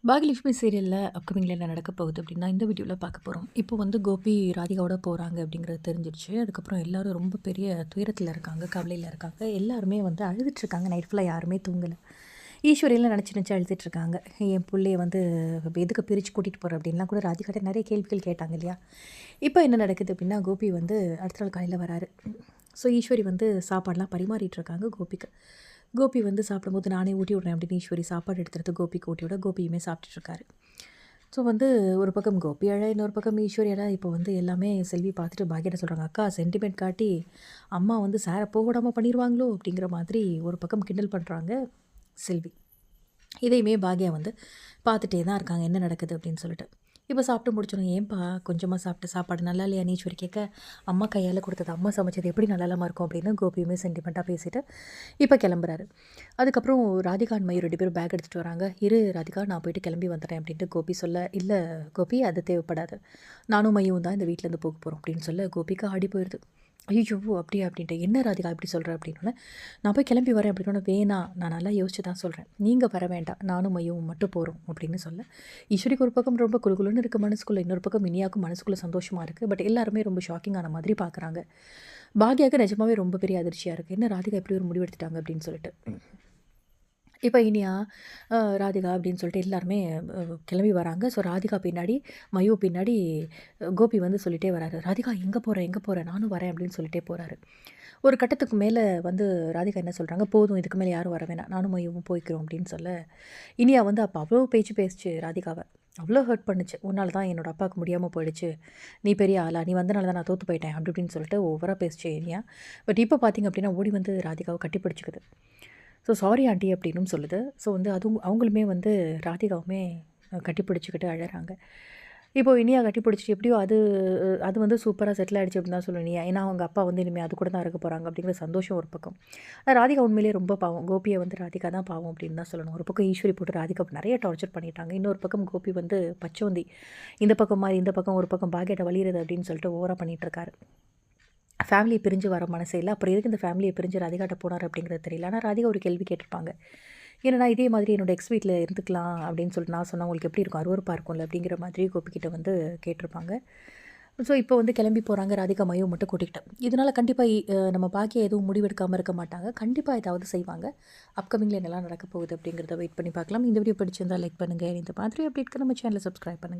பாகியலட்சுமி சீரியலில் அப்கமிங்கில் என்ன நடக்க போகுது அப்படின்னா இந்த வீடியோவில் பார்க்க போகிறோம். இப்போ வந்து கோபி ராதிகாவோட போகிறாங்க அப்படிங்கிறது தெரிஞ்சிருச்சு. அதுக்கப்புறம் எல்லாரும் ரொம்ப பெரிய துயரத்தில் இருக்காங்க, கவலையில் இருக்காங்க. எல்லாருமே வந்து அழுதுட்டுருக்காங்க. நைட் ஃபுல்லாக யாருமே தூங்கலை. ஈஸ்வரியெல்லாம் நினச்சி அழுதுட்டுருக்காங்க. என் பிள்ளைய வந்து எதுக்கு பிரித்து கூட்டிகிட்டு போகிற அப்படின்லாம் கூட ராதிகாட்ட நிறைய கேள்விகள் கேட்டாங்க இல்லையா. இப்போ என்ன நடக்குது அப்படின்னா கோபி வந்து அடுத்த நாள் காலையில் வராரு. ஸோ ஈஸ்வரி வந்து சாப்பாடெலாம் பரிமாறிட்டுருக்காங்க கோபிக்கு. கோபி வந்து சாப்பிடும்போது நானே ஊட்டி விட்றேன் அப்படின்னு ஈஸ்வரி சாப்பாடு எடுத்துகிட்டு கோபிக்கு ஊட்டி விட கோபியுமே சாப்பிட்டுட்ருக்காரு. ஸோ வந்து ஒரு பக்கம் கோபி அழ, இன்னொரு பக்கம் ஈஸ்வரி அழ. இப்போ வந்து எல்லாமே செல்வி பார்த்துட்டு பாக்கியிட்ட சொல்கிறாங்க, அக்கா சென்டிமெண்ட் காட்டி அம்மா வந்து சாரை போக விடாமல் பண்ணிடுவாங்களோ அப்படிங்கிற மாதிரி ஒரு பக்கம் கிண்டல் பண்ணுறாங்க செல்வி. இதையுமே பாக்யா வந்து பார்த்துட்டே தான் இருக்காங்க என்ன நடக்குது அப்படின்னு சொல்லிட்டு. இப்போ சாப்பிட்டு முடிச்சோன்னே, ஏன்பா கொஞ்சமாக சாப்பிட்டு சாப்பாடு நல்லா இல்லையா ஈஸ்வரி கேட்க, அம்மா கையால் கொடுத்தது, அம்மா சமைச்சது எப்படி நல்லாலாமா இருக்கும் அப்படின்னு கோபியுமே சென்டிமெண்ட்டாக பேசிட்டு இப்போ கிளம்புறாரு. அதுக்கப்புறம் ராதிகா அண்ட் மயூர் 2 பேரும் பேக் எடுத்துகிட்டு வராங்க. இரு ராதிகா, நான் போயிட்டு கிளம்பி வந்துடுறேன் அப்படின்ட்டு கோபி சொல்ல, இல்லை கோபி அது தேவைப்படாது, நானும் மையும் தான் இந்த வீட்டிலேருந்து போக போகிறோம் அப்படின்னு சொல்ல கோபிக்கு ஆடி போயிடுது. ஐயோ அப்படியா அப்படின்ட்டு, என்ன ராதிகா இப்படி சொல்கிறேன் அப்படின்னோடனே, நான் போய் கிளம்பி வரேன் அப்படின்னோடனே, வேணாம் நான் நல்லா யோசிச்சு தான் சொல்கிறேன், நீங்கள் வர வேண்டாம், நானும் மையவும் மட்டும் போகிறோம் அப்படின்னு சொல்ல, ஈஸ்வரிக்கு ஒரு பக்கம் ரொம்ப குழுகுலுன்னு இருக்குது மனசுக்குள்ளே, இன்னொரு பக்கம் இனியாவுக்கும் மனசுக்குள்ளே சந்தோஷமாக இருக்குது. பட் எல்லாருமே ரொம்ப ஷாக்கிங்கான மாதிரி பார்க்குறாங்க. பாக்யாவுக்கு நிஜமாவே ரொம்ப பெரிய அதிர்ச்சியாக இருக்குது, என்ன ராதிகா எப்படி ஒரு முடிவெடுத்துட்டாங்க அப்படின்னு சொல்லிட்டு. இப்போ இனியா, ராதிகா அப்படின்னு சொல்லிட்டு எல்லாருமே கிளம்பி வராங்க. ஸோ ராதிகா பின்னாடி, மயூ பின்னாடி கோபி வந்து சொல்லிட்டே வராரு, ராதிகா எங்கே போகிறேன் எங்கே போகிறேன், நானும் வரேன் அப்படின்னு சொல்லிட்டே போகிறாரு. ஒரு கட்டத்துக்கு மேலே வந்து ராதிகா என்ன சொல்கிறாங்க, போதும் இதுக்கு மேலே யாரும் வர வேணாம், நானும் மையவும் போய்க்கிறோம் அப்படின்னு சொல்ல, இனியா வந்து அப்போ அவ்வளோ பேச்சு பேசிச்சு ராதிகாவை, அவ்வளோ ஹர்ட் பண்ணுச்சு. உன்னால தான் என்னோடய அப்பாவுக்கு முடியாமல் போயிடுச்சு, நீ பெரிய ஆளா, நீ வந்தனால தான் நான் தோற்று போயிட்டேன் அப்படி இப்படின்னு சொல்லிட்டு ஓவராக பேசிச்சு இனியா. பட் இப்போ பார்த்திங்க அப்படின்னா ஓடி வந்து ராதிகாவை கட்டி பிடிச்சிக்குது. ஸோ சாரி ஆண்டி அப்படின்னும் சொல்லுது. ஸோ வந்து அதுவும் அவங்களுமே வந்து ராதிகாவுமே கட்டி பிடிச்சிக்கிட்டு அழறாங்க. இப்போ இனியா கட்டி பிடிச்சிட்டு எப்படியோ அது அது வந்து சூப்பராக செட்டில் ஆகிடுச்சு அப்படின்னு தான் சொல்லணும் இனியா. ஏன்னா அவங்க அப்பா வந்து இனிமேல் அது கூட தான் இருக்க போகிறாங்க அப்படிங்கிற சந்தோஷம் ஒரு பக்கம். ராதிகா உண்மையிலேயே ரொம்ப பாவம். கோபியை வந்து ராதிகா தான் பாவம் அப்படின்னு தான் சொல்லணும். ஒரு பக்கம் ஈஸ்வரி போட்டு ராதிகா நிறைய டார்ச்சர் பண்ணிட்டாங்க. இன்னொரு பக்கம் கோபி வந்து பச்சோந்தி, இந்த பக்கம் மாதிரி இந்த பக்கம் ஒரு பக்கம் பாக்கெட்டை வலியுறது அப்படின்னு சொல்லிட்டு ஓவராக பண்ணிகிட்ருக்காரு. ஃபேமிலியை பிரிஞ்சு வர மனசே இல்லை, அப்புறம் எதுக்கு இந்த ஃபேமிலியை பிரிஞ்சு ராதிகாட்ட போனார் அப்படிங்கிறது தெரியல. ஆனால் ராதிகா ஒரு கேள்வி கேட்டிருப்பாங்க, ஏன்னா இதே மாதிரி என்னோடய எக்ஸ் வீட்டில் இருந்துக்கலாம் அப்படின்னு சொல்லிட்டு நான் சொன்னால் உங்களுக்கு எப்படி இருக்கும், அருவருப்பாக இருக்கும்ல அப்படிங்கிற மாதிரி கோபிக்கிட்ட வந்து கேட்டிருப்பாங்க. ஸோ இப்போ வந்து கிளம்பி போகிறாங்க ராதிகா மையோ மட்டும் கூட்டிக்கிட்டேன். இதனால் கண்டிப்பாக நம்ம பாக்கிய எதுவும் முடிவெடுக்காமல் இருக்க மாட்டாங்க, கண்டிப்பாக ஏதாவது செய்வாங்க. அப்கமிங்கில் என்னெல்லாம் நடக்க போகுது அப்படிங்கிறத வெயிட் பண்ணி பார்க்கலாம். இந்த வீடியோ பிடிச்சிருந்தால் லைக் பண்ணுங்கள், இந்த மாதிரி அப்டேட்க்கு நம்ம சேனலை சப்ஸ்கிரைப் பண்ணுங்கள்.